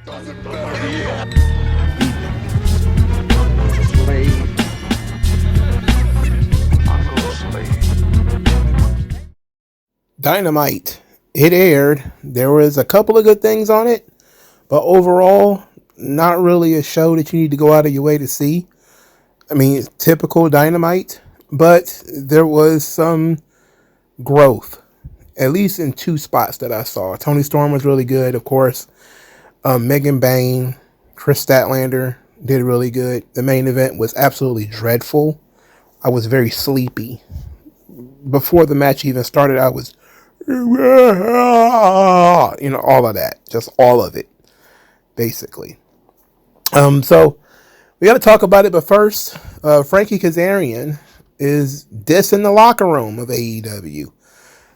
Doesn't matter. Dynamite. It aired. There was a couple of good things on it, but overall, not really a show that you need to go out of your way to see. I mean, typical Dynamite, but there was some growth, at least in two spots that I saw. Tony Storm was really good, of course. Megan Bain, Chris Statlander did really good. The main event was absolutely dreadful. I was very sleepy. Before the match even started, I was, all of that. Just all of it, basically. So we got to talk about it, but first, Frankie Kazarian is dissing the locker room of AEW.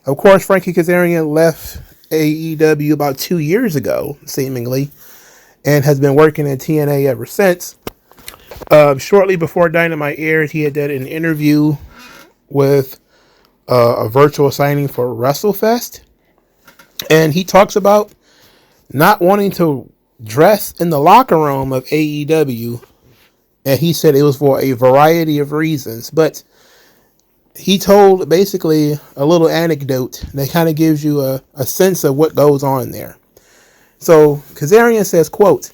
Of course, Frankie Kazarian left AEW about 2 years ago, seemingly, and has been working at TNA ever since. Shortly before Dynamite aired, he had done an interview with a virtual signing for WrestleFest, and he talks about not wanting to dress in the locker room of AEW, and he said it was for a variety of reasons, but he told basically a little anecdote that kind of gives you a sense of what goes on there. So Kazarian says, quote,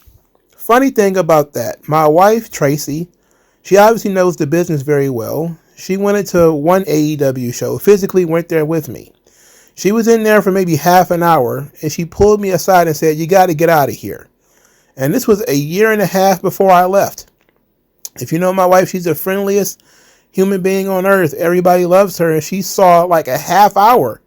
"Funny thing about that, my wife, Tracy, she obviously knows the business very well. She went into one AEW show, physically went there with me. She was in there for maybe half an hour, and she pulled me aside and said, 'You got to get out of here.' And this was a year and a half before I left. If you know my wife, she's the friendliest human being on earth. Everybody loves her, and she saw like a half hour,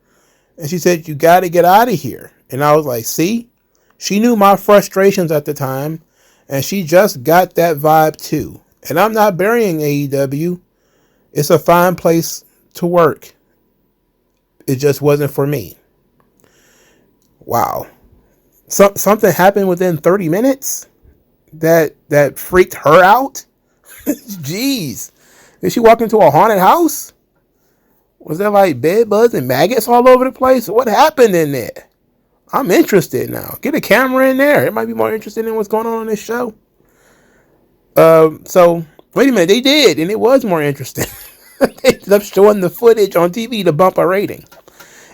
and she said, 'You got to get out of here.' And I was like, see? She knew my frustrations at the time, and she just got that vibe too. And I'm not burying AEW. It's a fine place to work. It just wasn't for me." Wow. Something happened within 30 minutes that freaked her out? Jeez. Did she walk into a haunted house? Was there like bed bugs and maggots all over the place? What happened in there? I'm interested now. Get a camera in there. It might be more interested in what's going on this show. So, wait a minute. They did, and it was more interesting. They ended up showing the footage on TV to bump a rating.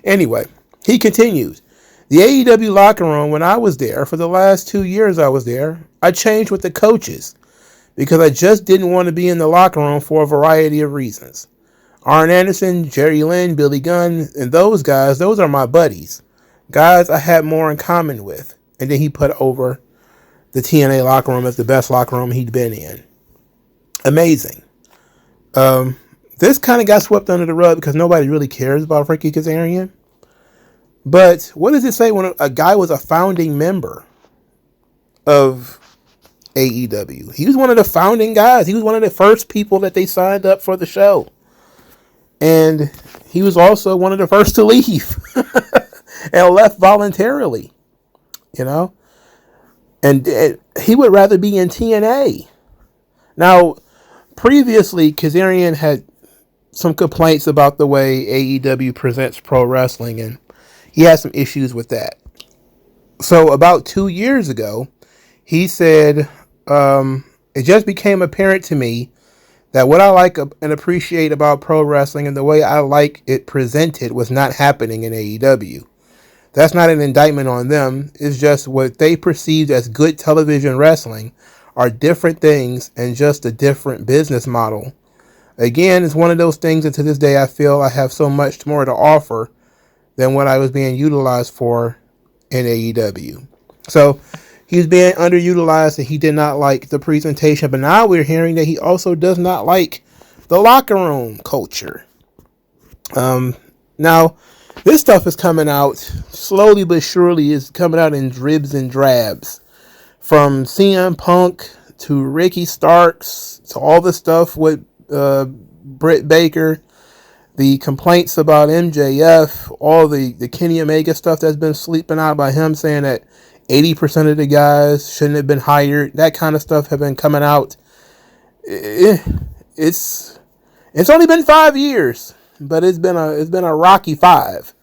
Anyway, he continues. "The AEW locker room, when I was there, for the last 2 years I was there, I changed with the coaches because I just didn't want to be in the locker room for a variety of reasons. Arn Anderson, Jerry Lynn, Billy Gunn, and those guys, those are my buddies. Guys I had more in common with." And then he put over the TNA locker room as the best locker room he'd been in. Amazing. This kind of got swept under the rug because nobody really cares about Frankie Kazarian. But what does it say when a guy was a founding member of AEW? He was one of the founding guys. He was one of the first people that they signed up for the show. And he was also one of the first to leave and left voluntarily, you know. And he would rather be in TNA. Now, previously, Kazarian had some complaints about the way AEW presents pro wrestling, and he had some issues with that. So about 2 years ago, he said, it just became apparent to me that what I like and appreciate about pro wrestling and the way I like it presented was not happening in AEW. That's not an indictment on them. It's just what they perceived as good television wrestling are different things and just a different business model. Again, it's one of those things that to this day I feel I have so much more to offer than what I was being utilized for in AEW. So he's being underutilized and he did not like the presentation. But now we're hearing that he also does not like the locker room culture. Now, this stuff is coming out slowly but surely. Is coming out in dribs and drabs. From CM Punk to Ricky Starks to all the stuff with Britt Baker, the complaints about MJF, all the Kenny Omega stuff that's been sleeping out by him saying that 80% of the guys shouldn't have been hired. That kind of stuff have been coming out. It's only been 5 years, but it's been a rocky 5.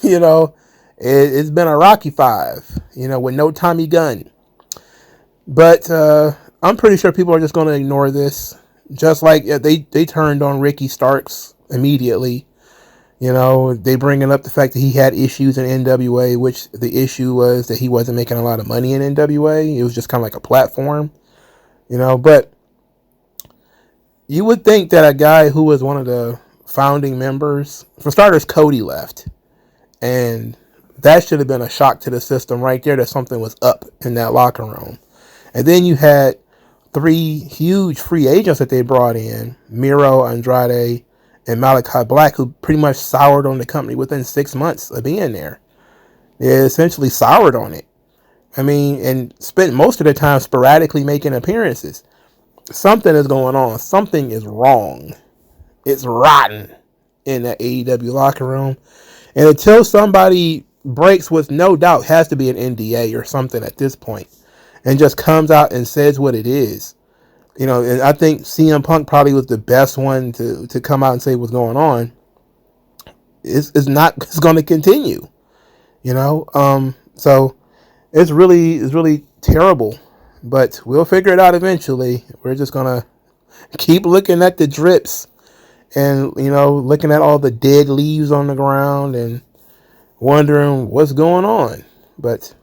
You know, it's been a rocky 5. You know, with no Tommy Gunn. But I'm pretty sure people are just going to ignore this. Just like they turned on Ricky Starks immediately. They bringing up the fact that he had issues in NWA, which the issue was that he wasn't making a lot of money in NWA. It was just kind of like a platform, But you would think that a guy who was one of the founding members, for starters, Cody left. And that should have been a shock to the system right there that something was up in that locker room. And then you had 3 huge free agents that they brought in, Miro, Andrade, and Malachi Black, who pretty much soured on the company within 6 months of being there. They essentially soured on it. And spent most of the time sporadically making appearances. Something is going on. Something is wrong. It's rotten in that AEW locker room. And until somebody breaks, with no doubt has to be an NDA or something at this point, and just comes out and says what it is. And I think CM Punk probably was the best one to come out and say what's going on. It's going to continue. So it's really terrible, but we'll figure it out eventually. We're just gonna keep looking at the drips and looking at all the dead leaves on the ground and wondering what's going on. But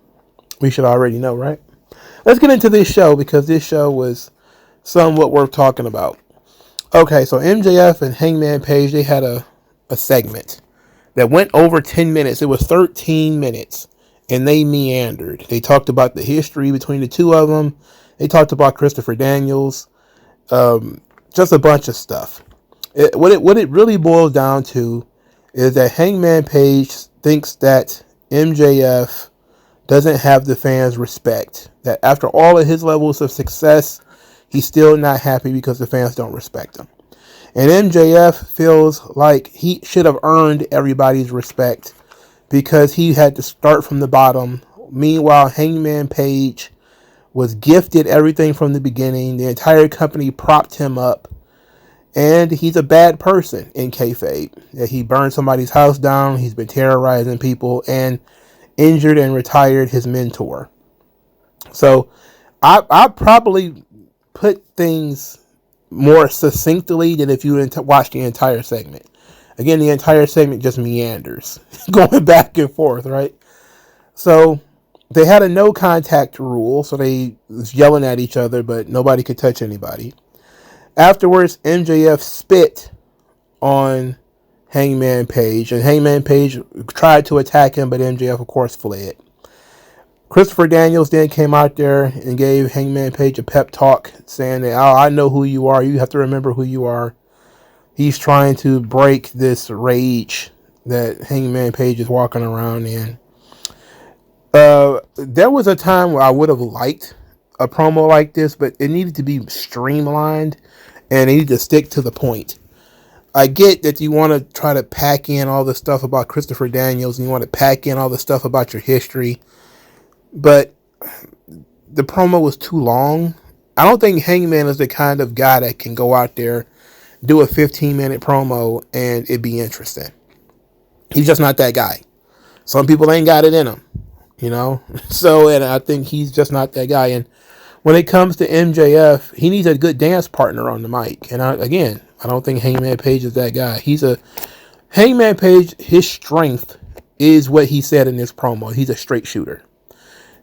we should already know, right? Let's get into this show, because this show was somewhat worth talking about. Okay, so MJF and Hangman Page, they had a segment that went over 10 minutes. It was 13 minutes, and they meandered. They talked about the history between the two of them. They talked about Christopher Daniels, just a bunch of stuff. What it really boils down to is that Hangman Page thinks that MJF doesn't have the fans' respect. That after all of his levels of success, he's still not happy because the fans don't respect him. And MJF feels like he should have earned everybody's respect because he had to start from the bottom. Meanwhile, Hangman Page was gifted everything from the beginning. The entire company propped him up. And he's a bad person in kayfabe. That he burned somebody's house down. He's been terrorizing people and injured and retired his mentor. So I probably put things more succinctly than if you watched the entire segment. Again, the entire segment just meanders, going back and forth, right? So they had a no contact rule, so they was yelling at each other, but nobody could touch anybody. Afterwards, MJF spit on Hangman Page, and Hangman Page tried to attack him, but MJF, of course, fled. Christopher Daniels then came out there and gave Hangman Page a pep talk, saying that, I know who you are. You have to remember who you are. He's trying to break this rage that Hangman Page is walking around in. There was a time where I would have liked a promo like this, but it needed to be streamlined and it needed to stick to the point. I get that you want to try to pack in all the stuff about Christopher Daniels and you want to pack in all the stuff about your history, but the promo was too long. I don't think Hangman is the kind of guy that can go out there, do a 15-minute promo, and it be interesting. He's just not that guy. Some people ain't got it in them, So, and I think he's just not that guy. And when it comes to MJF, he needs a good dance partner on the mic. And I don't think Hangman Page is that guy. Hangman Page, his strength is what he said in this promo. He's a straight shooter.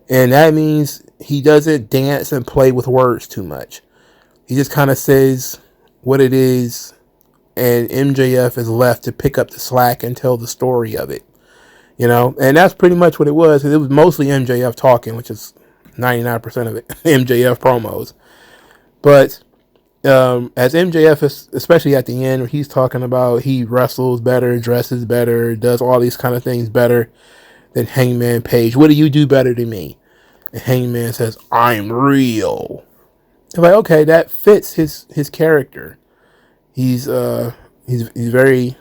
And that means he doesn't dance and play with words too much. He just kind of says what it is, and MJF is left to pick up the slack and tell the story of it. And that's pretty much what it was. It was mostly MJF talking, which is 99% of it, MJF promos. But as MJF, especially at the end, where he's talking about he wrestles better, dresses better, does all these kind of things better than Hangman Page. What do you do better than me? And Hangman says, I'm real. I'm like, okay, that fits his character. He's very,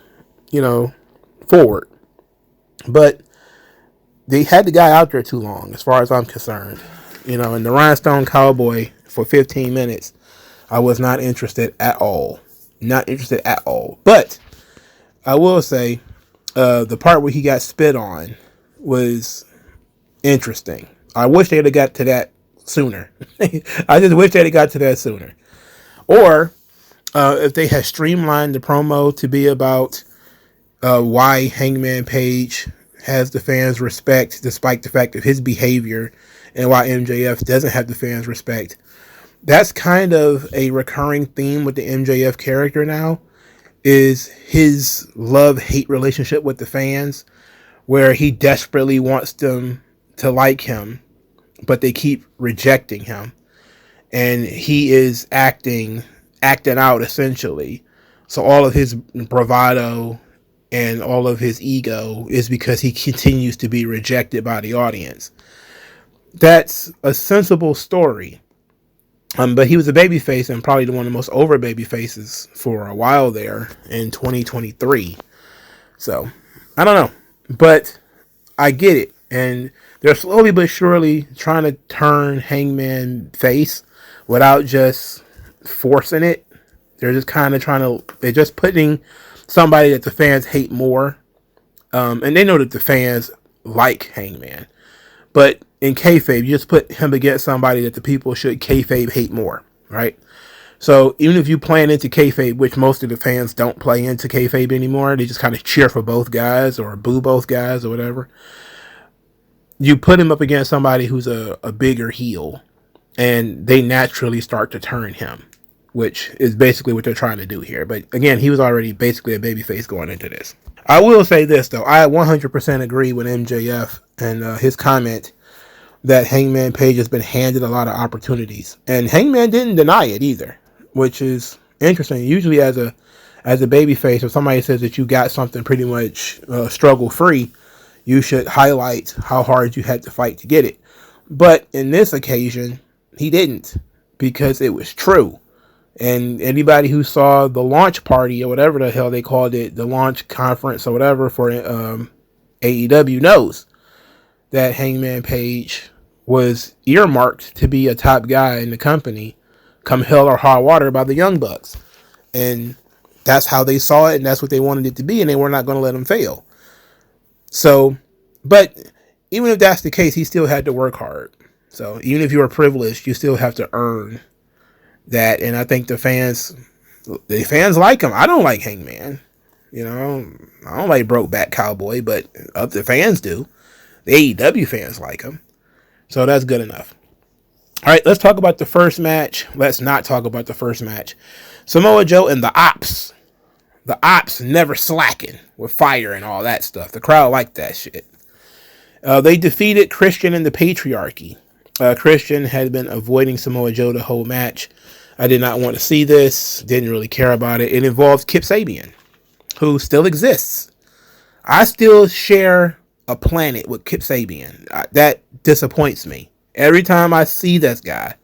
forward. But they had the guy out there too long, as far as I'm concerned. And the Rhinestone Cowboy for 15 minutes, I was not interested at all. Not interested at all. But I will say, the part where he got spit on was interesting. I wish they'd have got to that sooner. I just wish that it got to that sooner. Or if they had streamlined the promo to be about why Hangman Page has the fans' respect despite the fact of his behavior, and why MJF doesn't have the fans' respect. That's kind of a recurring theme with the MJF character now, is his love-hate relationship with the fans, where he desperately wants them to like him, but they keep rejecting him. And he is acting out, essentially. So all of his bravado and all of his ego is because he continues to be rejected by the audience. That's a sensible story. But he was a babyface, and probably one of the most over baby faces for a while there in 2023. So, I don't know. But I get it. And they're slowly but surely trying to turn Hangman face without just forcing it. They're just kind of they're just putting somebody that the fans hate more. And they know that the fans like Hangman. But in kayfabe, you just put him against somebody that the people should kayfabe hate more, right? So even if you plan into kayfabe, which most of the fans don't play into kayfabe anymore, they just kind of cheer for both guys or boo both guys or whatever. You put him up against somebody who's a bigger heel, and they naturally start to turn him, which is basically what they're trying to do here. But again, he was already basically a babyface going into this. I will say this, though. I 100% agree with MJF and his comment that Hangman Page has been handed a lot of opportunities. And Hangman didn't deny it either, which is interesting. Usually as a babyface, if somebody says that you got something pretty much struggle-free, you should highlight how hard you had to fight to get it. But in this occasion, he didn't, because it was true. And anybody who saw the launch party or whatever the hell they called it, the launch conference or whatever for AEW knows that Hangman Page was earmarked to be a top guy in the company come hell or high water by the Young Bucks. And that's how they saw it, and that's what they wanted it to be, and they were not going to let him fail. So, but even if that's the case, he still had to work hard. So even if you were privileged, you still have to earn that. And I think the fans like him. I don't like Hangman. You know, I don't like Brokeback Cowboy, but other fans do. The AEW fans like him. So that's good enough. All right, let's talk about the first match. Let's not talk about the first match. Samoa Joe and the Ops. The Ops never slacking with fire and all that stuff. The crowd liked that shit. They defeated Christian and the Patriarchy. Christian had been avoiding Samoa Joe the whole match. I did not want to see this. Didn't really care about it. It involves Kip Sabian, who still exists. I still share a planet with Kip Sabian. That disappoints me. Every time I see this guy,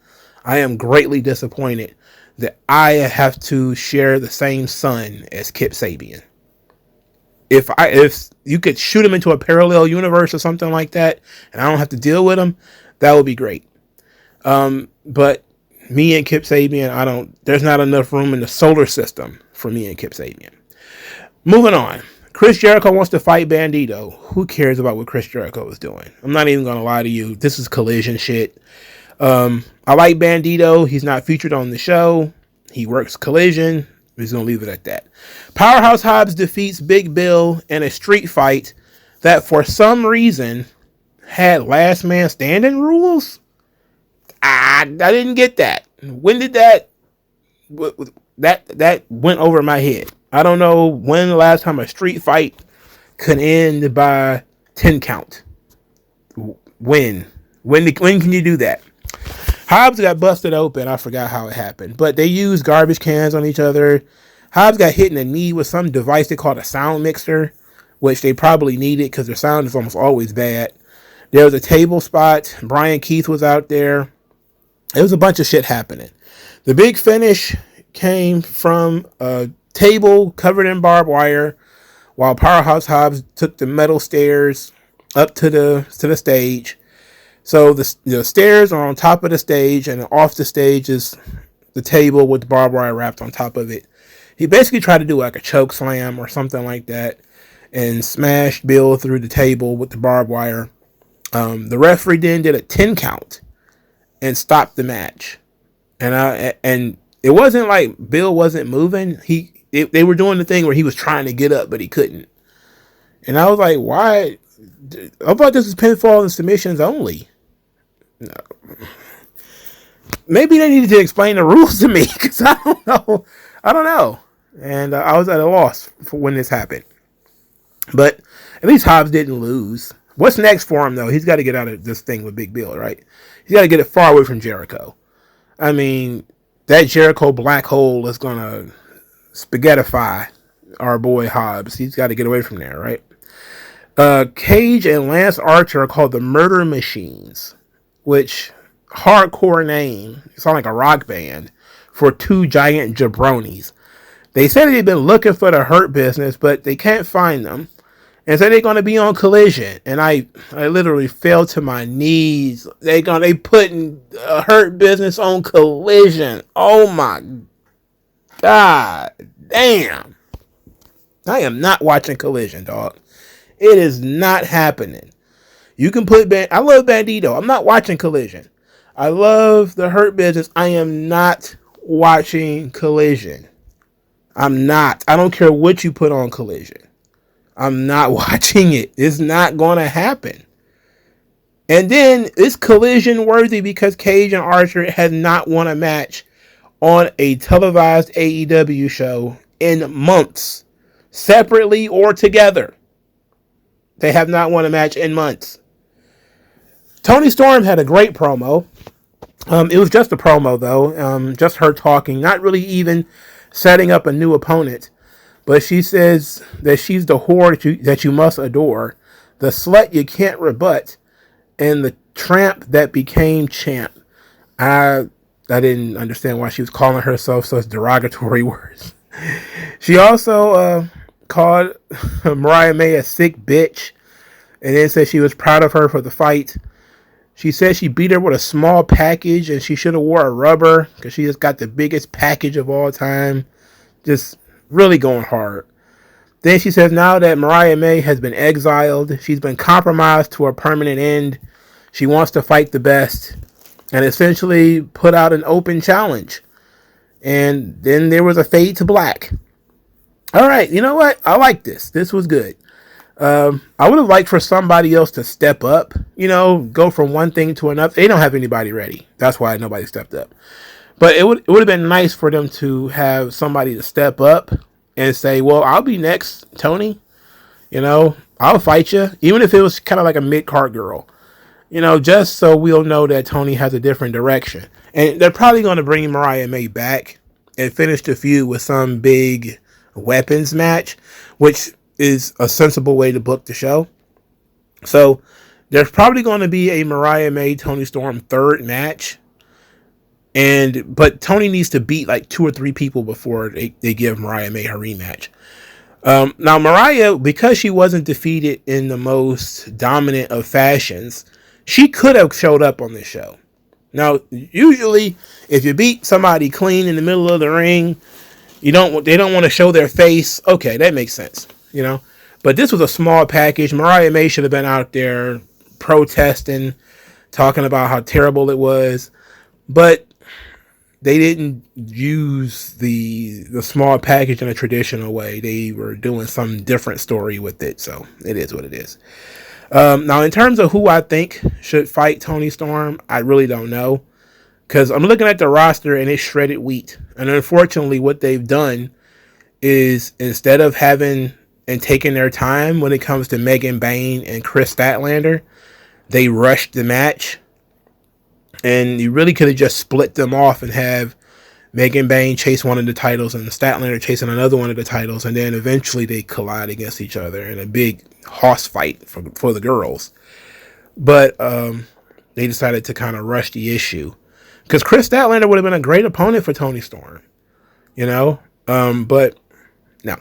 I am greatly disappointed that I have to share the same sun as Kip Sabian. If you could shoot him into a parallel universe or something like that, and I don't have to deal with him, that would be great. But me and Kip Sabian, there's not enough room in the solar system for me and Kip Sabian. Moving on. Chris Jericho wants to fight Bandito. Who cares about what Chris Jericho is doing? I'm not even going to lie to you. This is collision shit. I like Bandito. He's not featured on the show. He works collision. We're just going to leave it at that. Powerhouse Hobbs defeats Big Bill in a street fight that for some reason had last man standing rules. I didn't get that. When did that went over my head? I don't know when the last time a street fight could end by 10 count. When can you do that? Hobbs got busted open. I forgot how it happened. But they used garbage cans on each other. Hobbs got hit in the knee with some device they called a sound mixer, which they probably needed because their sound is almost always bad. There was a table spot. Brian Keith was out there. It was a bunch of shit happening. The big finish came from a table covered in barbed wire while Powerhouse Hobbs took the metal stairs up to the stage. So the stairs are on top of the stage, and off the stage is the table with the barbed wire wrapped on top of it. He basically tried to do like a choke slam or something like that and smashed Bill through the table with the barbed wire. The referee then did a 10 count. and stopped the match. And it wasn't like Bill wasn't moving. They were doing the thing where he was trying to get up, but he couldn't. And I was like, why? I thought this was pinfall and submissions only. No. Maybe they needed to explain the rules to me, because I don't know. And I was at a loss for when this happened. But at least Hobbs didn't lose. What's next for him, though? He's got to get out of this thing with Big Bill, right? He's got to get it far away from Jericho. I mean, that Jericho black hole is going to spaghettify our boy Hobbs. He's got to get away from there, right? Cage and Lance Archer are called the Murder Machines, which hardcore name. It sounds like a rock band for two giant jabronis. They said they've been looking for the Hurt Business, but they can't find them. And so they're going to be on Collision. And I literally fell to my knees. They putting Hurt Business on Collision. Oh my God. Damn. I am not watching Collision, dog. It is not happening. You can put I love Bandito. I'm not watching Collision. I love the Hurt Business. I am not watching Collision. I'm not. I don't care what you put on Collision. I'm not watching it. It's not going to happen. And then it's Collision worthy because Cage and Archer has not won a match on a televised AEW show in months, separately or together. They have not won a match in months. Toni Storm had a great promo. It was just a promo, though. Just her talking, not really even setting up a new opponent. But she says that she's the whore that you must adore, the slut you can't rebut, and the tramp that became champ. I didn't understand why she was calling herself such derogatory words. She also called Mariah May a sick bitch, and then said she was proud of her for the fight. She said she beat her with a small package, and she should have wore a rubber because she just got the biggest package of all time. Just really going hard. Then she says now that Mariah May has been exiled, she's been compromised to a permanent end. She wants to fight the best, and essentially put out an open challenge. And then there was a fade to black. All right, you know what? I like this. This was good. I would have liked for somebody else to step up, go from one thing to another. They don't have anybody ready. That's why nobody stepped up. But it would have been nice for them to have somebody to step up and say, well, I'll be next, Tony. I'll fight you. Even if it was kind of like a mid-card girl. Just so we'll know that Tony has a different direction. And they're probably going to bring Mariah May back and finish the feud with some big weapons match, which is a sensible way to book the show. So there's probably going to be a Mariah May Toni Storm third match. But Tony needs to beat like 2 or 3 people before they give Mariah May her rematch. Now Mariah, because she wasn't defeated in the most dominant of fashions, she could have showed up on this show. Now, usually, if you beat somebody clean in the middle of the ring, they don't want to show their face. Okay, that makes sense, But this was a small package. Mariah May should have been out there protesting, talking about how terrible it was. But they didn't use the small package in a traditional way. They were doing some different story with it. So it is what it is. Now, in terms of who I think should fight Toni Storm, I really don't know. Because I'm looking at the roster and it's shredded wheat. And unfortunately, what they've done is instead of having and taking their time when it comes to Megan Bayne and Chris Statlander, they rushed the match. And you really could have just split them off and have Megan Bayne chase one of the titles and Statlander chasing another one of the titles. And then eventually they collide against each other in a big hoss fight for the girls. But they decided to kind of rush the issue. Because Chris Statlander would have been a great opponent for Toni Storm. But no,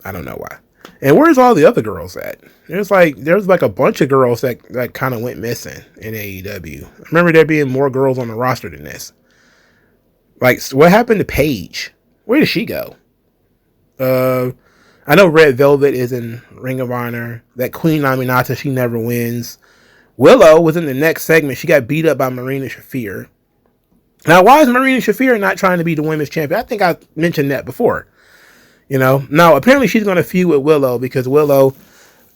I don't know why. And where's all the other girls at? There's like a bunch of girls that kind of went missing in AEW. I remember there being more girls on the roster than this. Like, what happened to Paige? Where did she go? I know Red Velvet is in Ring of Honor. That Queen Aminata, she never wins. Willow was in the next segment. She got beat up by Marina Shafir. Now, why is Marina Shafir not trying to be the women's champion? I think I mentioned that before. Now apparently she's going to feud with Willow because Willow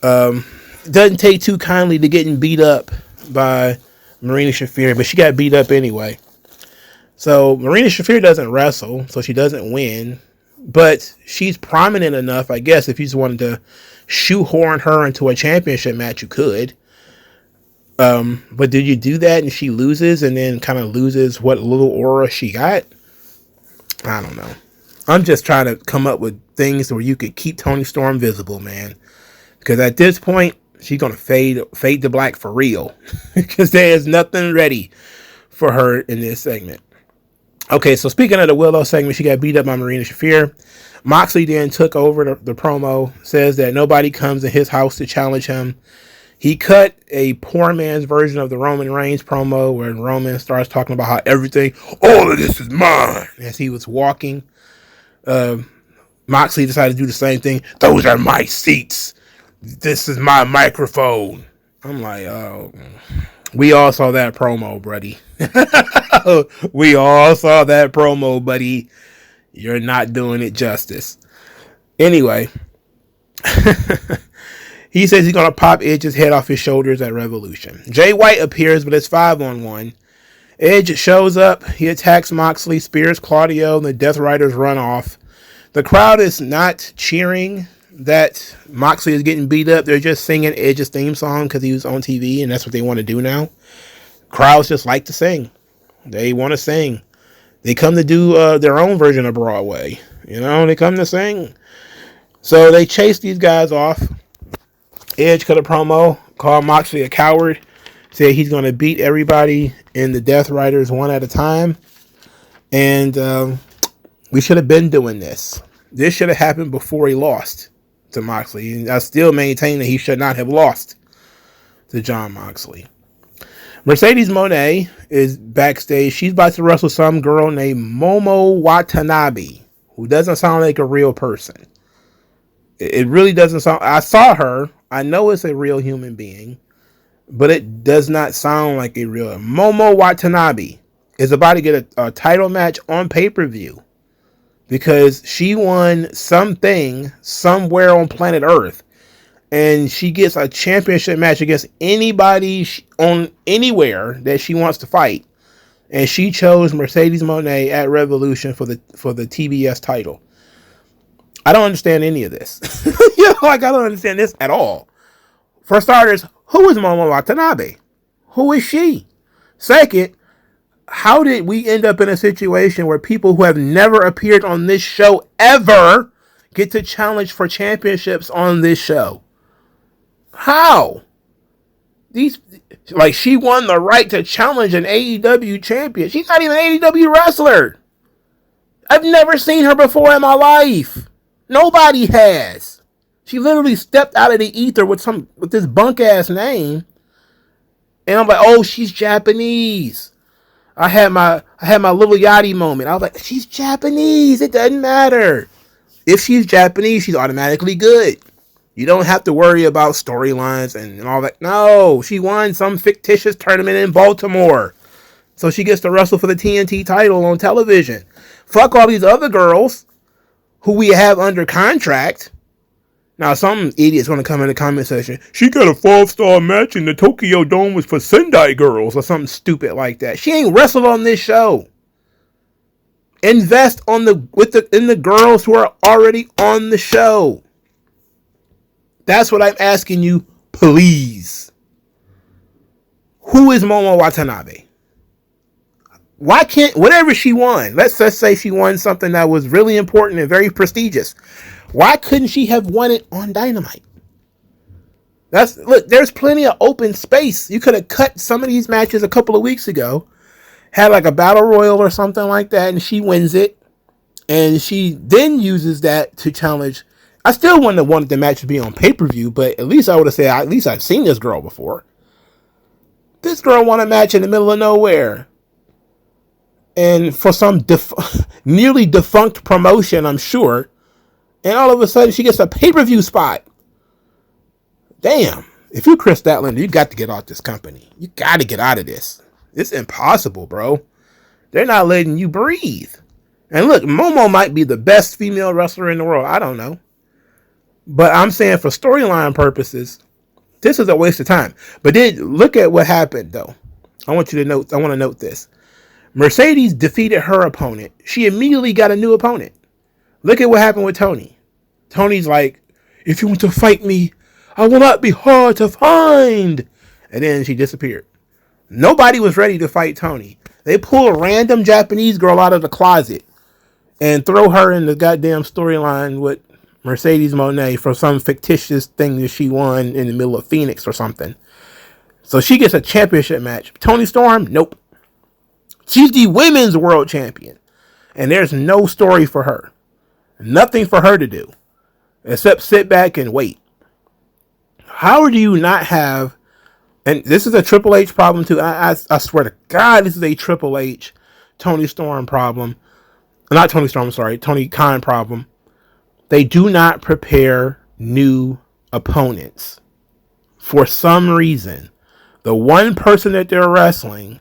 doesn't take too kindly to getting beat up by Marina Shafir, but she got beat up anyway. So Marina Shafir doesn't wrestle, so she doesn't win, but she's prominent enough, I guess, if you just wanted to shoehorn her into a championship match, you could. But did you do that and she loses and then kind of loses what little aura she got? I don't know. I'm just trying to come up with things where you could keep Toni Storm visible, man. Because at this point, she's going to fade to black for real. Because there is nothing ready for her in this segment. Okay, so speaking of the Willow segment, she got beat up by Marina Shafir. Moxley then took over the promo, says that nobody comes in his house to challenge him. He cut a poor man's version of the Roman Reigns promo where Roman starts talking about how all of this is mine, as he was walking. Moxley decided to do the same thing. Those are my seats. This is my microphone. I'm like, oh, we all saw that promo, buddy. We all saw that promo, buddy. You're not doing it justice. Anyway, he says he's going to pop Edge's head off his shoulders at Revolution. Jay White appears, but it's 5-on-1. Edge shows up. He attacks Moxley, spears Claudio, and the Death Riders run off. The crowd is not cheering that Moxley is getting beat up. They're just singing Edge's theme song because he was on TV, and that's what they want to do now. Crowds just like to sing. They want to sing. They come to do their own version of Broadway. They come to sing. So they chase these guys off. Edge cut a promo, called Moxley a coward, said he's going to beat everybody in the Death Riders one at a time. And we should have been doing this. This should have happened before he lost to Moxley. And I still maintain that he should not have lost to Jon Moxley. Mercedes Moné is backstage. She's about to wrestle some girl named Momo Watanabe, who doesn't sound like a real person. It really doesn't sound... I saw her. I know it's a real human being, but it does not sound like a real... Momo Watanabe is about to get a title match on pay-per-view because she won something somewhere on planet Earth, and she gets a championship match against anybody on anywhere that she wants to fight, and she chose Mercedes Moné at Revolution for the TBS title. I don't understand any of this. I don't understand this at all. For starters, who is Momo Watanabe? Who is she? Second, how did we end up in a situation where people who have never appeared on this show ever get to challenge for championships on this show? How? She won the right to challenge an AEW champion. She's not even an AEW wrestler. I've never seen her before in my life. Nobody has. She literally stepped out of the ether with this bunk ass name, and I'm like, oh, she's Japanese. I had my little Yachty moment. I was like, she's Japanese. It doesn't matter. If she's Japanese, she's automatically good. You don't have to worry about storylines and all that. No, she won some fictitious tournament in Baltimore, so she gets to wrestle for the TNT title on television. Fuck all these other girls who we have under contract. Now, some idiot's going to come in the comment section. She got a 5-star match in the Tokyo Dome was for Sendai girls or something stupid like that. She ain't wrestled on this show. Invest in the girls who are already on the show. That's what I'm asking you, please. Who is Momo Watanabe? Why can't, whatever she won, let's just say she won something that was really important and very prestigious. Why couldn't she have won it on Dynamite? Look, there's plenty of open space. You could have cut some of these matches a couple of weeks ago, had like a battle royal or something like that, and she wins it. And she then uses that to challenge. I still wouldn't have wanted the match to be on pay-per-view, but at least I would have said, at least I've seen this girl before. This girl won a match in the middle of nowhere. And for some nearly defunct promotion, I'm sure. And all of a sudden, she gets a pay-per-view spot. Damn. If you're Chris Statlander, you got to get out this company. You got to get out of this. It's impossible, bro. They're not letting you breathe. And look, Momo might be the best female wrestler in the world. I don't know. But I'm saying for storyline purposes, this is a waste of time. But then look at what happened, though. I want to note this. Mercedes defeated her opponent. She immediately got a new opponent. Look at what happened with Tony. Tony's like, if you want to fight me, I will not be hard to find. And then she disappeared. Nobody was ready to fight Tony. They pull a random Japanese girl out of the closet and throw her in the goddamn storyline with Mercedes Moné for some fictitious thing that she won in the middle of Phoenix or something. So she gets a championship match. Toni Storm, nope. She's the women's world champion. And there's no story for her. Nothing for her to do. Except sit back and wait. How do you not have... And this is a Triple H problem too. I swear to God, this is a Triple H, Toni Storm problem. Not Toni Storm, sorry. Tony Khan problem. They do not prepare new opponents. For some reason, the one person that they're wrestling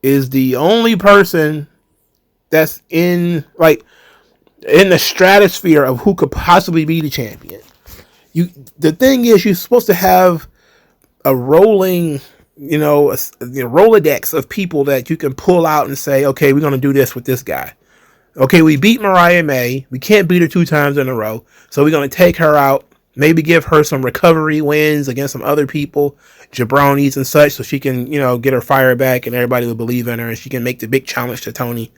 is the only person that's in the stratosphere of who could possibly be the champion. The thing is, you're supposed to have a rolling, a Rolodex of people that you can pull out and say, okay, we're going to do this with this guy. Okay, we beat Mariah May. We can't beat her 2 times in a row. So we're going to take her out, maybe give her some recovery wins against some other people, jabronis and such, so she can, get her fire back and everybody will believe in her and she can make the big challenge to Tony.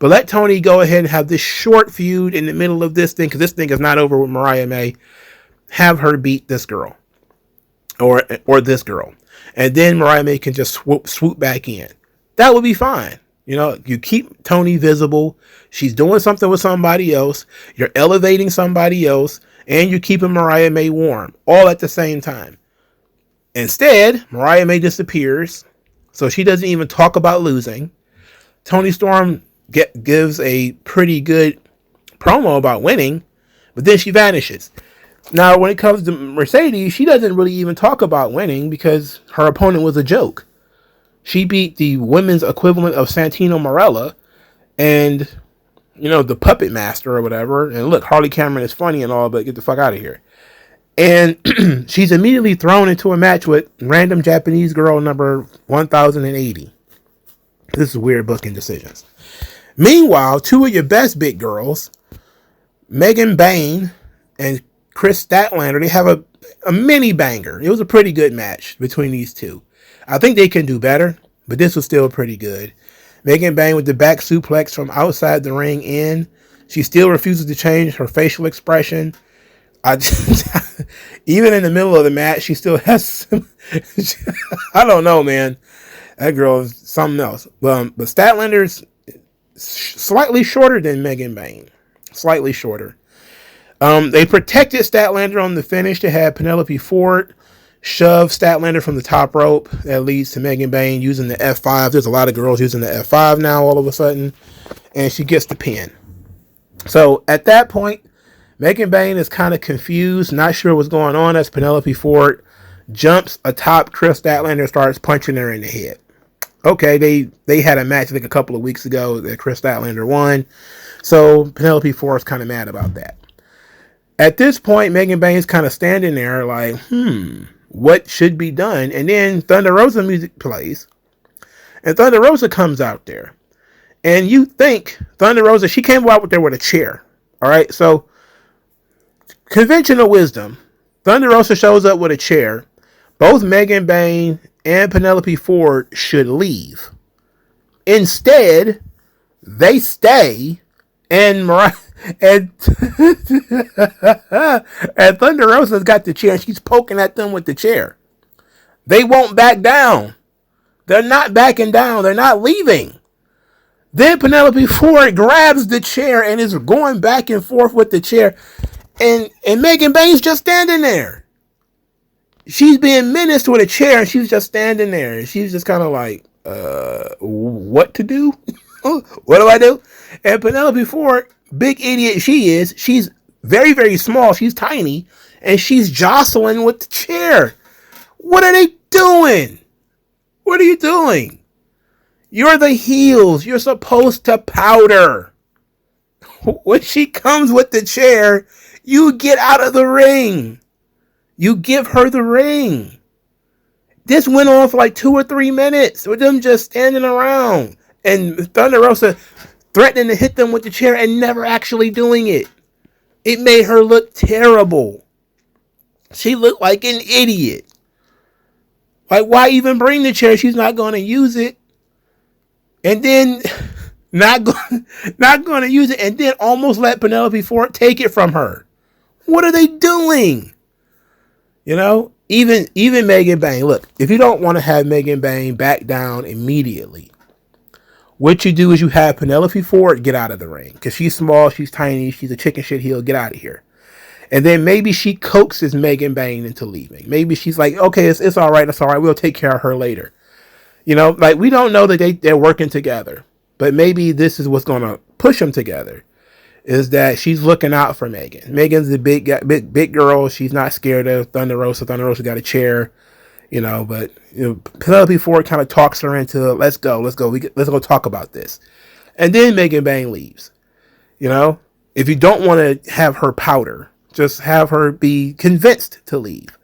But let Tony go ahead and have this short feud in the middle of this thing, because this thing is not over with Mariah May. Have her beat this girl or this girl. And then Mariah May can just swoop back in. That would be fine. You keep Tony visible. She's doing something with somebody else. You're elevating somebody else. And you're keeping Mariah May warm. All at the same time. Instead, Mariah May disappears. So she doesn't even talk about losing. Toni Storm gives a pretty good promo about winning. But then she vanishes. Now, when it comes to Mercedes, she doesn't really even talk about winning because her opponent was a joke. She beat the women's equivalent of Santino Marella and, the puppet master or whatever. And look, Harley Cameron is funny and all, but get the fuck out of here. And she's immediately thrown into a match with random Japanese girl number 1080. This is weird booking decisions. Meanwhile, 2 of your best big girls, Megan Bayne and Chris Statlander, they have a mini banger. It was a pretty good match between these two. I think they can do better, but this was still pretty good. Megan Bayne with the back suplex from outside the ring in. She still refuses to change her facial expression. Even in the middle of the match, she still has some... I don't know, man. That girl is something else. But Statlander's slightly shorter than Megan Bayne. Slightly shorter. They protected Statlander on the finish. They had Penelope Ford shove Statlander from the top rope. That leads to Megan Bayne using the F5. There's a lot of girls using the F5 now all of a sudden. And she gets the pin. So at that point, Megan Bayne is kind of confused, not sure what's going on as Penelope Ford jumps atop Chris Statlander and starts punching her in the head. Okay, they had a match I think a couple of weeks ago that Chris Statlander won. So Penelope Ford's kind of mad about that. At this point, Megan Bayne's kind of standing there like, what should be done? And then Thunder Rosa music plays. And Thunder Rosa comes out there. And you think Thunder Rosa, she came out there with a chair. All right, so conventional wisdom. Thunder Rosa shows up with a chair. Both Megan Bayne and Penelope Ford should leave. Instead, they stay and and Thunder Rosa's got the chair and she's poking at them with the chair. They won't back down. They're not backing down. They're not leaving. Then Penelope Ford grabs the chair and is going back and forth with the chair. And Megan Bayne's just standing there. She's being menaced with a chair and she's just standing there. And she's just kind of like, what to do? What do I do? And Penelope Ford, big idiot she is, she's very, very small. She's tiny. And she's jostling with the chair. What are they doing? What are you doing? You're the heels. You're supposed to powder. When she comes with the chair, you get out of the ring. You give her the ring. This went on for like 2 or 3 minutes with them just standing around. And Thunder Rosa threatening to hit them with the chair and never actually doing it. It made her look terrible. She looked like an idiot. Like, why even bring the chair? She's not going to use it. And then not going to use it. And then almost let Penelope Ford take it from her. What are they doing? You know, even Megan Bayne. Look, if you don't want to have Megan Bayne back down immediately, what you do is you have Penelope Ford get out of the ring. Because she's small, she's tiny, she's a chicken shit heel. Get out of here. And then maybe she coaxes Megan Bayne into leaving. Maybe she's like, okay, it's all right. It's all right. We'll take care of her later. You know, like, we don't know that they're working together. But maybe this is what's going to push them together. Is that she's looking out for Megan. Megan's a big girl. She's not scared of Thunder Rosa. Thunder Rosa got a chair, you know. But Penelope Ford kind of talks her into, let's go. Let's go talk about this. And then Megan Bayne leaves. You know, if you don't want to have her powder, just have her be convinced to leave,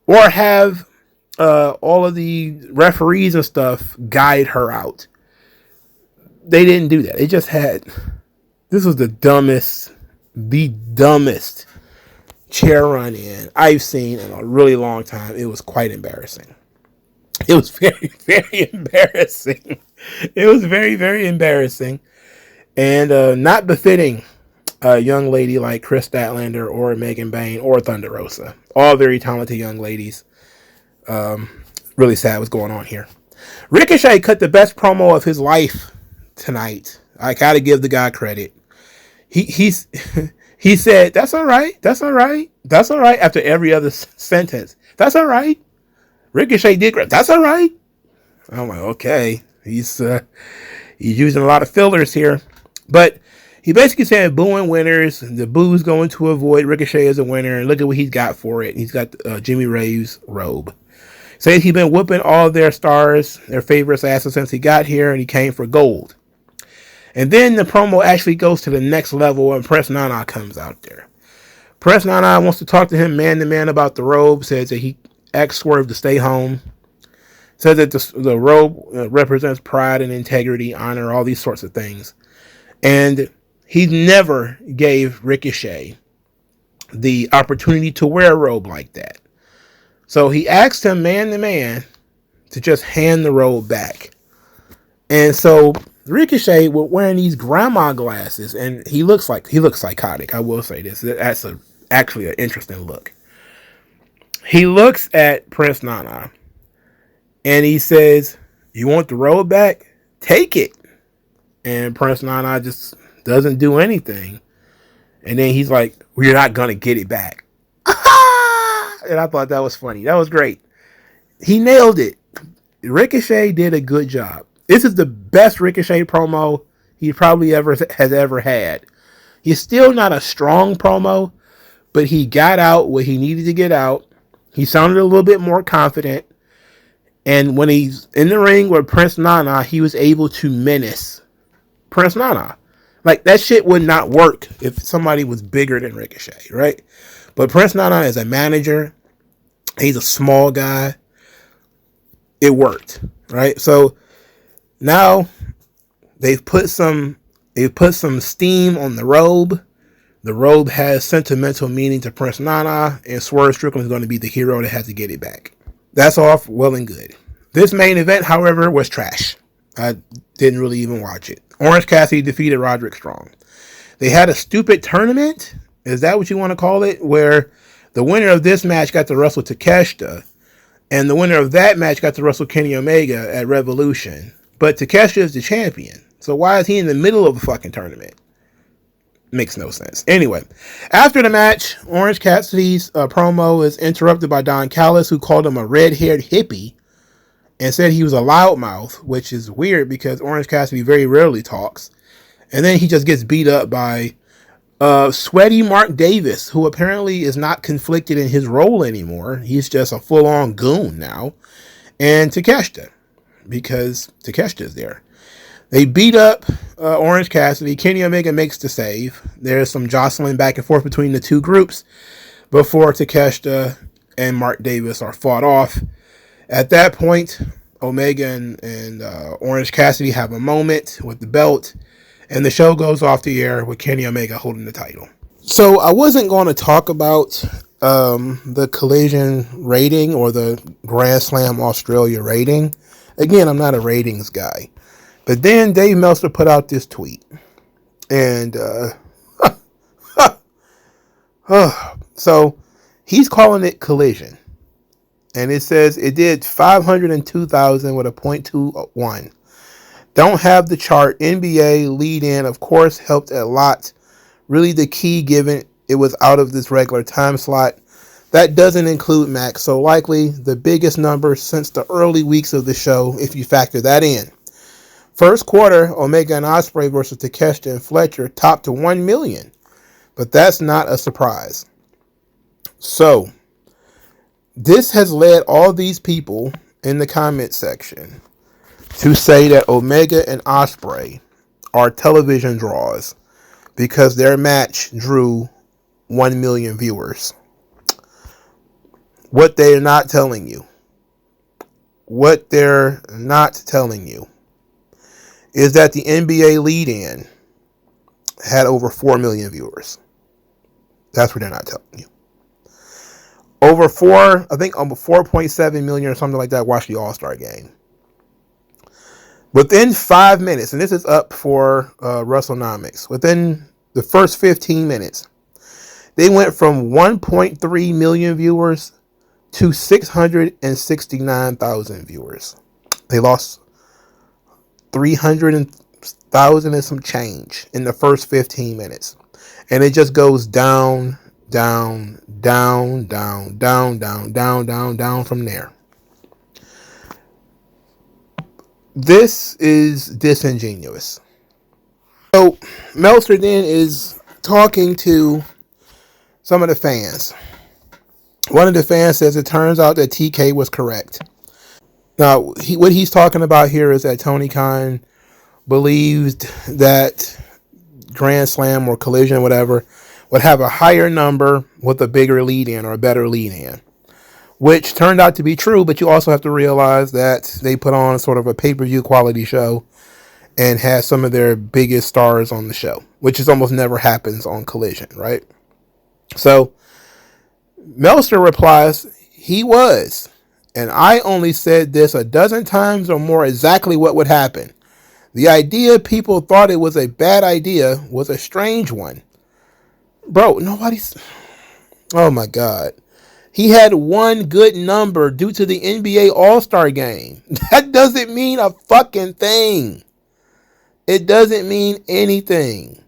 or have all of the referees and stuff guide her out. They didn't do that. They just had. This was the dumbest chair run in I've seen in a really long time. It was quite embarrassing. It was very, very embarrassing. It was very, very embarrassing. And not befitting a young lady like Chris Statlander or Megan Bayne or Thunder Rosa. All very talented young ladies. Really sad what's going on here. Ricochet cut the best promo of his life tonight. I gotta give the guy credit. He said, that's all right. That's all right. That's all right. After every other sentence. That's all right. Ricochet did great. That's all right. I'm like, okay. He's using a lot of fillers here. But he basically said booing winners. The boo's going to avoid Ricochet as a winner. And look at what he's got for it. He's got Jimmy Rave's robe. Says he's been whooping all their stars, their favorites asses since he got here. And he came for gold. And then the promo actually goes to the next level and Prince Nana comes out there. Prince Nana wants to talk to him man to man about the robe. Says that he asked Swerve to stay home. Says that the robe represents pride and integrity, honor, all these sorts of things. And he never gave Ricochet the opportunity to wear a robe like that. So he asked him man to man to just hand the robe back. And so Ricochet was wearing these grandma glasses, and he looks psychotic. I will say this. That's actually an interesting look. He looks at Prince Nana, and he says, "You want the robe back? Take it." And Prince Nana just doesn't do anything. And then he's like, "Well, you're not gonna get it back." And I thought that was funny. That was great. He nailed it. Ricochet did a good job. This is the best Ricochet promo he probably has ever had. He's still not a strong promo, but he got out what he needed to get out. He sounded a little bit more confident. And when he's in the ring with Prince Nana, he was able to menace Prince Nana. Like, that shit would not work if somebody was bigger than Ricochet, right? But Prince Nana is a manager. He's a small guy. It worked, right? So now they've put some steam on the robe. The robe has sentimental meaning to Prince Nana, and Swerve Strickland is going to be the hero that has to get it back. That's all well and good. This main event, however, was trash. I didn't really even watch it. Orange Cassidy defeated Roderick Strong. They had a stupid tournament. Is that what you want to call it? Where the winner of this match got to wrestle Takeshita, and the winner of that match got to wrestle Kenny Omega at Revolution. But Takeshita is the champion. So why is he in the middle of a fucking tournament? Makes no sense. Anyway, after the match, Orange Cassidy's promo is interrupted by Don Callis, who called him a red-haired hippie and said he was a loudmouth, which is weird because Orange Cassidy very rarely talks. And then he just gets beat up by sweaty Mark Davis, who apparently is not conflicted in his role anymore. He's just a full-on goon now. And Takeshita. because Takeshita's there. They beat up Orange Cassidy. Kenny Omega makes the save. There's some jostling back and forth between the two groups before Takeshita and Mark Davis are fought off. At that point, Omega and Orange Cassidy have a moment with the belt, and the show goes off the air with Kenny Omega holding the title. So I wasn't going to talk about the Collision rating or the Grand Slam Australia rating. Again, I'm not a ratings guy. But then Dave Meltzer put out this tweet. And so he's calling it Collision. And it says it did 502,000 with a 0.21. Don't have the chart. NBA lead in, of course, helped a lot. Really the key given it was out of this regular time slot. That doesn't include Max. So likely the biggest number since the early weeks of the show if you factor that in. First quarter, Omega and Ospreay versus Takeshita and Fletcher topped to 1 million. But that's not a surprise. So, this has led all these people in the comment section to say that Omega and Ospreay are television draws because their match drew 1 million viewers. What they're not telling you is that the NBA lead-in had over 4 million viewers. That's what they're not telling you. Over 4.7 million or something like that watched the All-Star game. Within 5 minutes, and this is up for WrestleNomics, within the first 15 minutes, they went from 1.3 million viewers to 669,000 viewers. They lost 300,000 and some change in the first 15 minutes. And it just goes down from there. This is disingenuous. So Meltzer then is talking to some of the fans. One of the fans says it turns out that TK was correct. Now, what he's talking about here is that Tony Khan believed that Grand Slam or Collision, whatever, would have a higher number with a bigger lead-in or a better lead-in, which turned out to be true, but you also have to realize that they put on sort of a pay-per-view quality show and had some of their biggest stars on the show, which is almost never happens on Collision, right? So, Meltzer replies, he was. And I only said this a dozen times or more exactly what would happen. The idea people thought it was a bad idea was a strange one. Bro, nobody's... Oh my God. He had one good number due to the NBA All-Star game. That doesn't mean a fucking thing. It doesn't mean anything.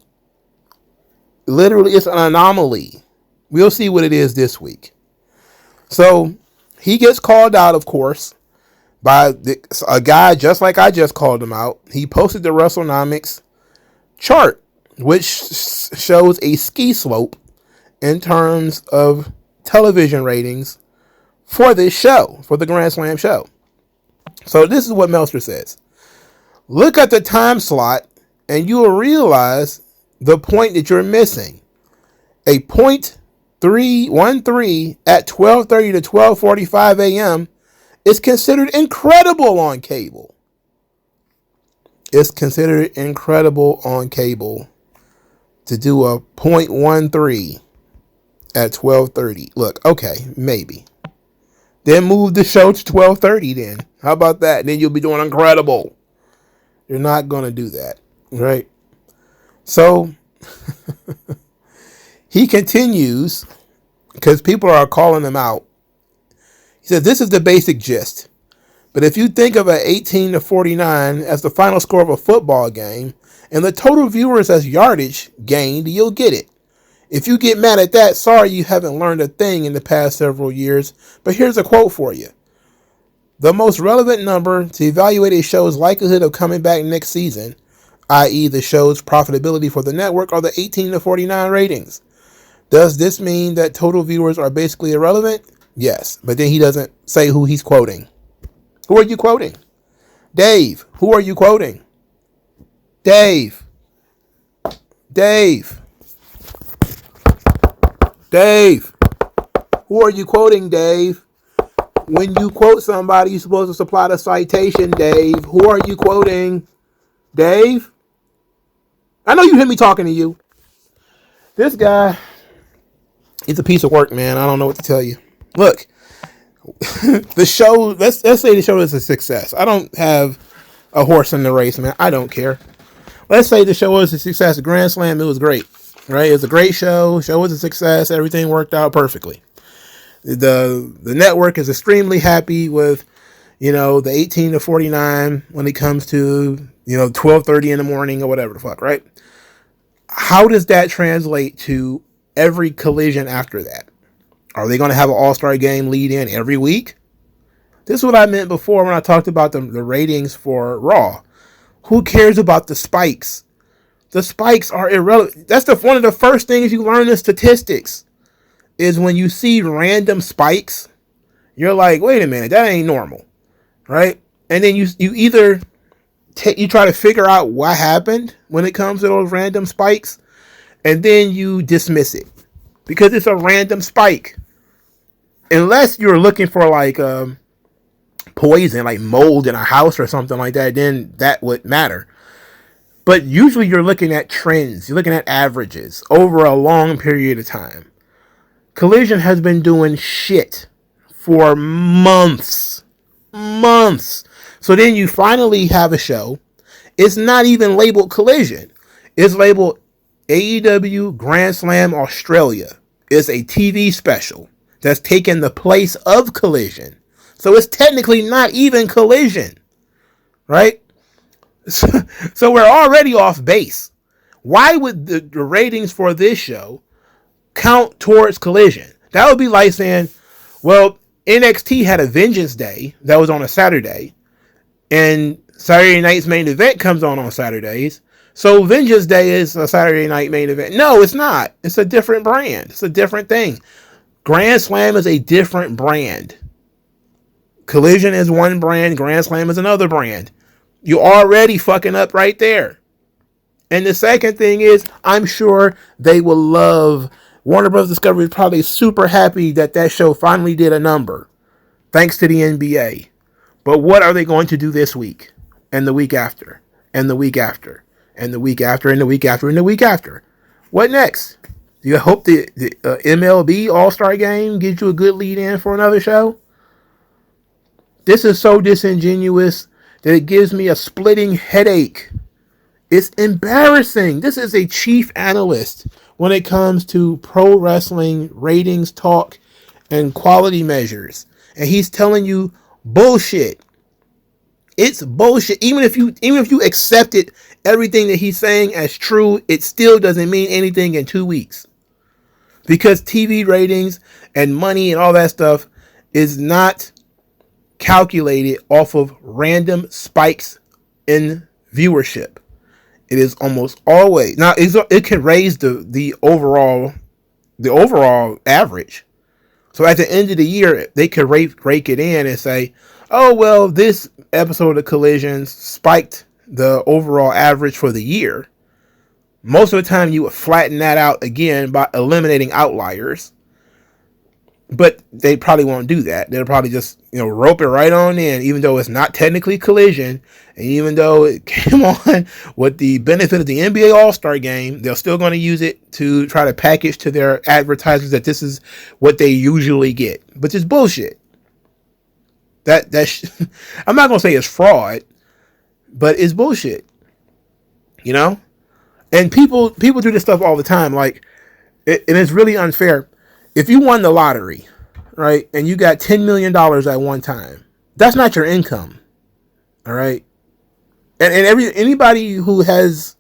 Literally, it's an anomaly. We'll see what it is this week. So... he gets called out, of course, by a guy just like I just called him out. He posted the WrestleNomics chart, which shows a ski slope in terms of television ratings for this show, for the Grand Slam show. So this is what Meltzer says. Look at the time slot and you will realize the point that you're missing. A .313 at 12:30 to 12:45 a.m. is considered incredible on cable. It's considered incredible on cable to do a .13 at 12:30. Look, okay, maybe. Then move the show to 12:30 then. How about that? Then you'll be doing incredible. You're not going to do that, right? So... he continues, because people are calling him out. He says, this is the basic gist. But if you think of an 18-49 as the final score of a football game, and the total viewers as yardage gained, you'll get it. If you get mad at that, sorry you haven't learned a thing in the past several years. But here's a quote for you. The most relevant number to evaluate a show's likelihood of coming back next season, i.e. the show's profitability for the network, are the 18-49 ratings. Does this mean that total viewers are basically irrelevant? Yes, but then he doesn't say who he's quoting. Who are you quoting? Dave, who are you quoting? Dave. Dave. Dave. Who are you quoting, Dave? When you quote somebody, you're supposed to supply the citation, Dave. Who are you quoting? Dave? I know you hear me talking to you. This guy is a piece of work, man. I don't know what to tell you. Look, the show, let's say the show is a success. I don't have a horse in the race, man. I don't care. Let's say the show was a success. Grand Slam, it was great, right? It was a great show. Show was a success. Everything worked out perfectly. The network is extremely happy with, the 18 to 49 when it comes to, 12:30 in the morning or whatever the fuck, right? How does that translate to every collision after that? Are they going to have an all-star game lead in every week? This is what I meant before when I talked about the ratings for Raw. Who cares about the spikes? The spikes are irrelevant. That's one of the first things you learn in statistics is when you see random spikes, you're like, wait a minute, that ain't normal, right? And then you either you try to figure out what happened when it comes to those random spikes, and then you dismiss it because it's a random spike. Unless you're looking for like poison, like mold in a house or something like that, then that would matter. But usually you're looking at trends, you're looking at averages over a long period of time. Collision has been doing shit for months. So then you finally have a show. It's not even labeled Collision. It's labeled AEW Grand Slam Australia. It's a TV special that's taken the place of Collision. So it's technically not even Collision, right? So we're already off base. Why would the ratings for this show count towards Collision? That would be like saying, well, NXT had a Vengeance Day that was on a Saturday, and Saturday night's main event comes on Saturdays, so Vengeance Day is a Saturday night main event. No, it's not. It's a different brand. It's a different thing. Grand Slam is a different brand. Collision is one brand. Grand Slam is another brand. You're already fucking up right there. And the second thing is, I'm sure they will love. Warner Bros. Discovery is probably super happy that show finally did a number, thanks to the NBA. But what are they going to do this week, and the week after, and the week after, and the week after, and the week after, and the week after? What next? Do you hope the MLB All-Star Game gives you a good lead-in for another show? This is so disingenuous that it gives me a splitting headache. It's embarrassing. This is a chief analyst when it comes to pro wrestling ratings, talk, and quality measures. And he's telling you bullshit. It's bullshit. Even if you accepted everything that he's saying as true, it still doesn't mean anything in 2 weeks. Because TV ratings and money and all that stuff is not calculated off of random spikes in viewership. It is almost always, now it can raise the overall average. So at the end of the year, they could rake it in and say, oh, well, this episode of Collision spiked the overall average for the year. Most of the time, you would flatten that out again by eliminating outliers. But they probably won't do that. They'll probably just, rope it right on in, even though it's not technically Collision. And even though it came on with the benefit of the NBA All-Star Game, they're still going to use it to try to package to their advertisers that this is what they usually get. But it's bullshit. I'm not going to say it's fraud, but it's bullshit. And people do this stuff all the time. And it's really unfair. If you won the lottery, right, and you got $10 million at one time, that's not your income, all right? And anybody who has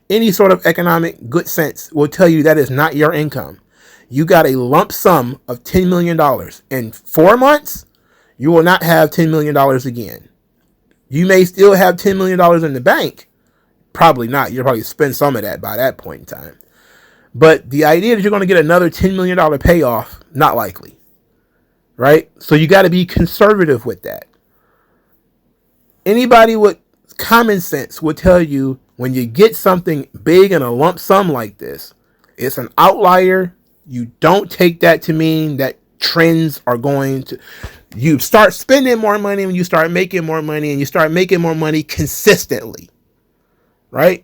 any sort of economic good sense will tell you that is not your income. You got a lump sum of $10 million. In 4 months, you will not have $10 million again. You may still have $10 million in the bank. Probably not. You'll probably spend some of that by that point in time. But the idea that you're going to get another $10 million payoff, not likely. Right? So you got to be conservative with that. Anybody with common sense would tell you when you get something big in a lump sum like this, it's an outlier. You don't take that to mean that trends are going to... You start spending more money when you start making more money, and you start making more money consistently, right?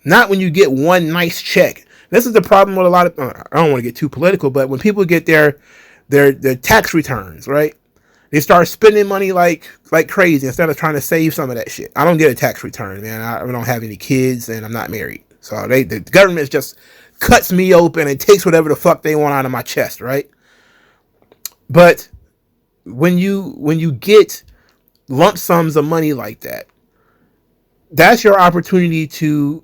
Not when you get one nice check. This is the problem with a lot of... I don't want to get too political, but when people get their tax returns, right? They start spending money like crazy instead of trying to save some of that shit. I don't get a tax return, man. I don't have any kids, and I'm not married. So the government just cuts me open and takes whatever the fuck they want out of my chest, right? But when you get lump sums of money like that, that's your opportunity to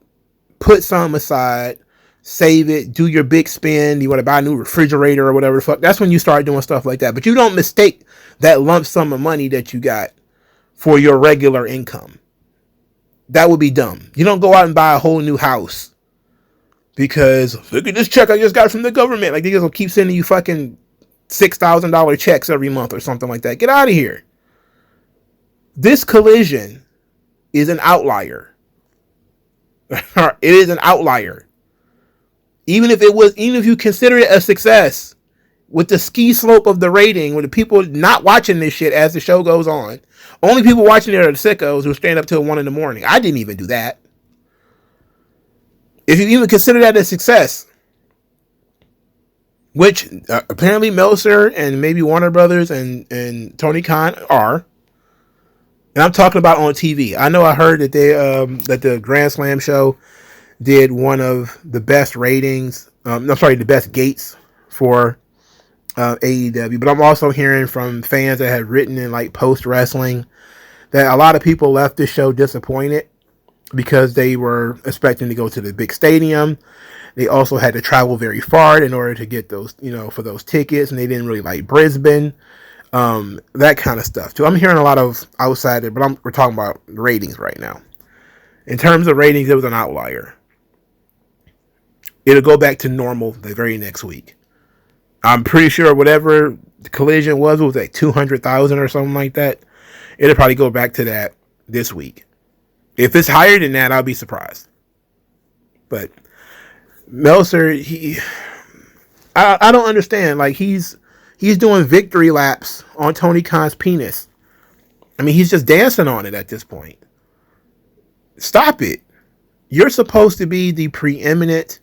put some aside, save it, do your big spend. You want to buy a new refrigerator or whatever the fuck. That's when you start doing stuff like that. But you don't mistake that lump sum of money that you got for your regular income. That would be dumb. You don't go out and buy a whole new house because look at this check I just got from the government. Like, they just will keep sending you fucking $6,000 checks every month or something like that. Get out of here. This collision is an outlier. It is an outlier. Even if you consider it a success, with the ski slope of the rating, with the people not watching this shit as the show goes on, only people watching it are the sickos who stand up till 1 a.m. I didn't even do that. If you even consider that a success, which apparently Meltzer and maybe Warner Brothers and Tony Khan are, and I'm talking about on TV. I know I heard that that the Grand Slam show did one of the best ratings. The best gates for AEW. But I'm also hearing from fans that have written in like post wrestling that a lot of people left this show disappointed because they were expecting to go to the big stadium. They also had to travel very far in order to get those, for those tickets, and they didn't really like Brisbane. That kind of stuff too. I'm hearing a lot of outsider, but we're talking about ratings right now. In terms of ratings, it was an outlier. It'll go back to normal the very next week. I'm pretty sure whatever the collision was like 200,000 or something like that. It'll probably go back to that this week. If it's higher than that, I'll be surprised. But Meltzer, I don't understand. Like, he's doing victory laps on Tony Khan's penis. I mean, he's just dancing on it at this point. Stop it. You're supposed to be the preeminent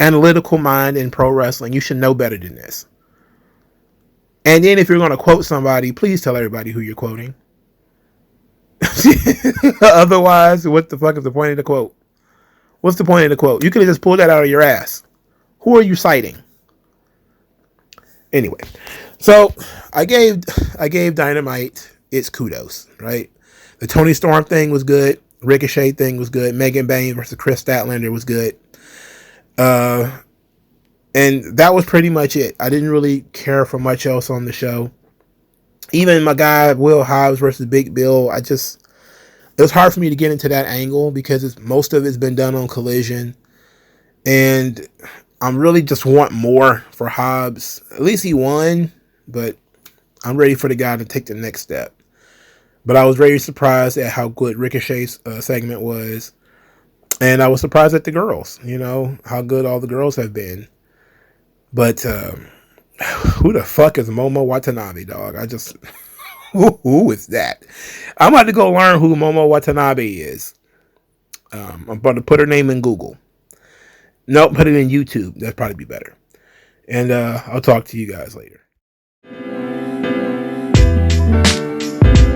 analytical mind in pro wrestling. You should know better than this. And then if you're going to quote somebody, please tell everybody who you're quoting. Otherwise, what the fuck is the point of the quote? What's the point of the quote? You could have just pulled that out of your ass. Who are you citing? Anyway, so I gave Dynamite its kudos, right? The Tony Storm thing was good. Ricochet thing was good. Megan Bain versus Chris Statlander was good. And that was pretty much it. I didn't really care for much else on the show. Even my guy Will Hobbs versus Big Bill, it was hard for me to get into that angle because most of it's been done on Collision. And I'm really just want more for Hobbs. At least he won, but I'm ready for the guy to take the next step. But I was very surprised at how good Ricochet's segment was. And I was surprised at the girls, how good all the girls have been. But who the fuck is Momo Watanabe, dog? Who is that? I'm about to go learn who Momo Watanabe is. I'm about to put her name in Google. Nope, put it in YouTube. That'd probably be better. And I'll talk to you guys later.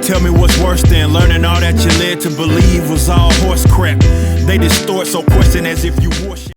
Tell me what's worse than learning all that you led to believe was all horse crap. They distort, so question as if you worship.